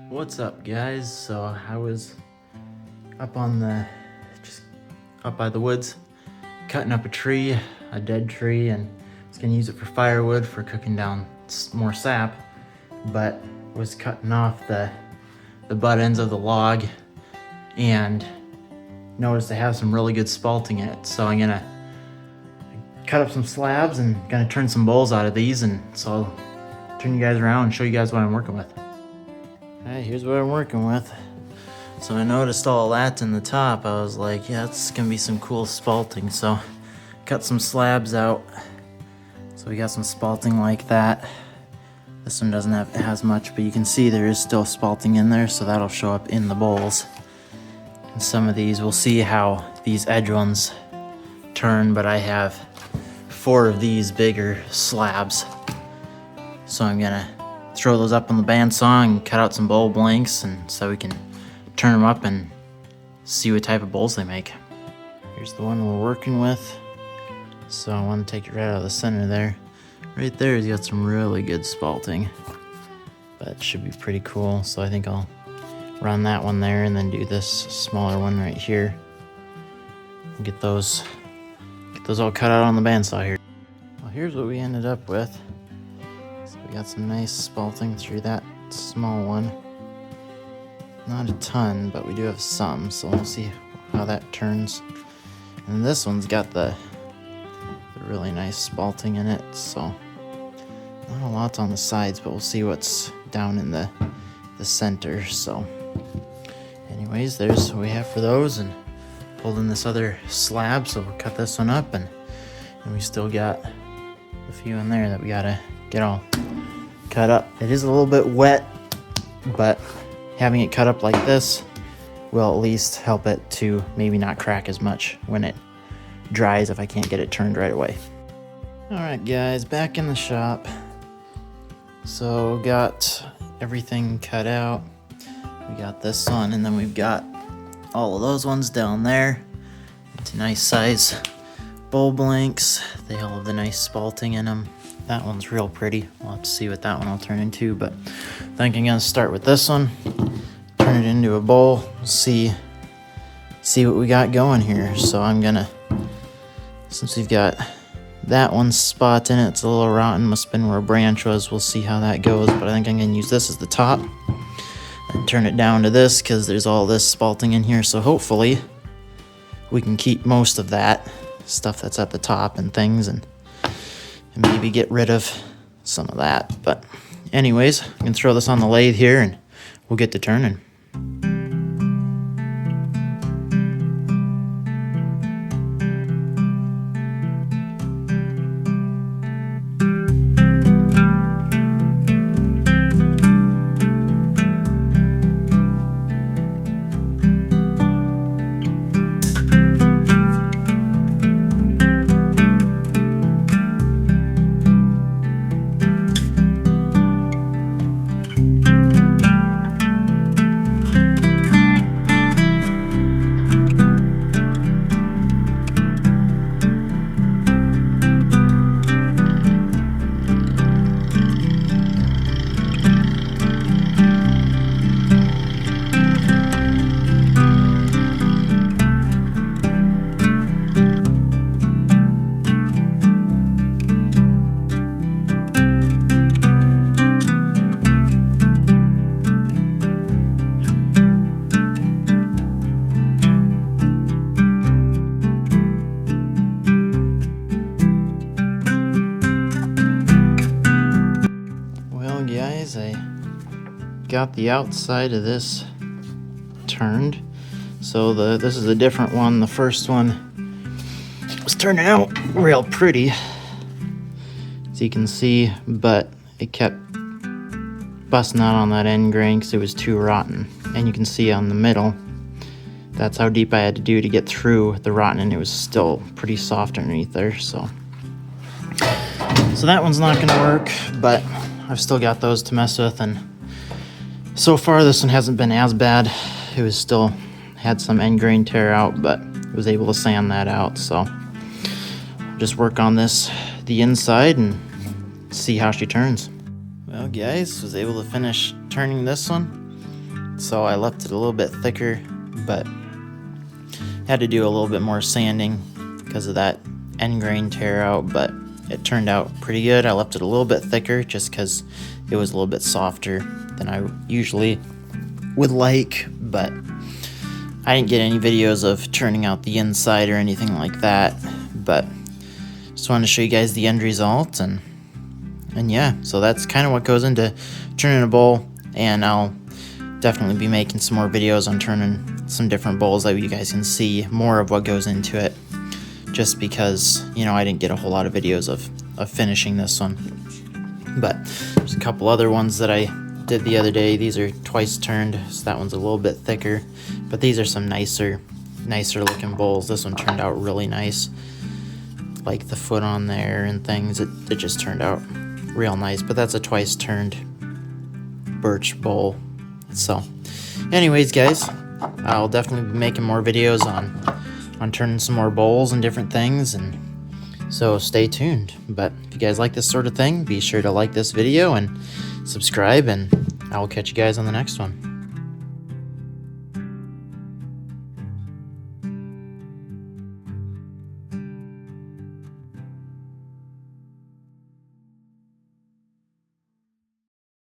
What's up, guys? So I was up on just up by the woods, cutting up a tree, a dead tree, and I was gonna use it for firewood for cooking down more sap, but was cutting off the butt ends of the log and noticed I have some really good spalting in it. So I'm gonna cut up some slabs and gonna turn some bowls out of these, and so I'll turn you guys around and show you guys what I'm working with. Alright, here's what I'm working with. So I noticed all that in the top. I was like, yeah, that's gonna be some cool spalting. So cut some slabs out. So we got some spalting like that. This one doesn't have as much, but you can see there is still spalting in there, so that'll show up in the bowls. And some of these, we'll see how these edge ones turn, but I have 4 of these bigger slabs. So I'm gonna throw those up on the bandsaw and cut out some bowl blanks, and so we can turn them up and see what type of bowls they make. Here's the one we're working with. So I want to take it right out of the center there. Right there, he's got some really good spalting, but it should be pretty cool. So I think I'll run that one there and then do this smaller one right here. Get those all cut out on the bandsaw here. Well, here's what we ended up with. We got some nice spalting through that small one. Not a ton, but we do have some, so we'll see how that turns. And this one's got the really nice spalting in it, so not a lot on the sides, but we'll see what's down in the center. So anyways, there's what we have for those, and pulled in this other slab, so we'll cut this one up, and we still got a few in there that we gotta get all cut up. It is a little bit wet, but having it cut up like this will at least help it to maybe not crack as much when it dries if I can't get it turned right away. Alright guys, back in the shop. So got everything cut out. We got this one, and then we've got all of those ones down there. It's a nice size bowl blanks. They all have the nice spalting in them. That one's real pretty. We'll have to see what that one will turn into, but I think I'm gonna start with this one, turn it into a bowl, see what we got going here. So I'm gonna, since we've got that one spot in it, it's a little rotten, must have been where a branch was. We'll see how that goes, but I think I'm gonna use this as the top and turn it down to this, because there's all this spalting in here. So hopefully we can keep most of that stuff that's at the top and things, and maybe get rid of some of that. But anyways, I can throw this on the lathe here and we'll get to turning. I got the outside of this turned, so this is a different one. The first one was turning out real pretty, as you can see, but it kept busting out on that end grain because it was too rotten. And you can see on the middle, that's how deep I had to do to get through the rotten, and it was still pretty soft underneath there. So that one's not gonna work, but I've still got those to mess with, and so far this one hasn't been as bad. It was still had some end grain tear out, but I was able to sand that out. So just work on this, the inside, and see how she turns. Well guys, was able to finish turning this one. so I left it a little bit thicker, but had to do a little bit more sanding because of that end grain tear out, but it turned out pretty good. I left it a little bit thicker just because it was a little bit softer than I usually would like, but I didn't get any videos of turning out the inside or anything like that, but just wanted to show you guys the end result, and yeah, so that's kind of what goes into turning a bowl, and I'll definitely be making some more videos on turning some different bowls that you guys can see more of what goes into it, just because, you know, I didn't get a whole lot of videos of finishing this one. But there's a couple other ones that I did the other day. These are twice turned, so that one's a little bit thicker, but these are some nicer looking bowls. This one turned out really nice, like the foot on there and things. It just turned out real nice, but that's a twice turned birch bowl. So anyways, guys, I'll definitely be making more videos on turning some more bowls and different things, and so stay tuned. But if you guys like this sort of thing, be sure to like this video and subscribe, and I will catch you guys on the next one.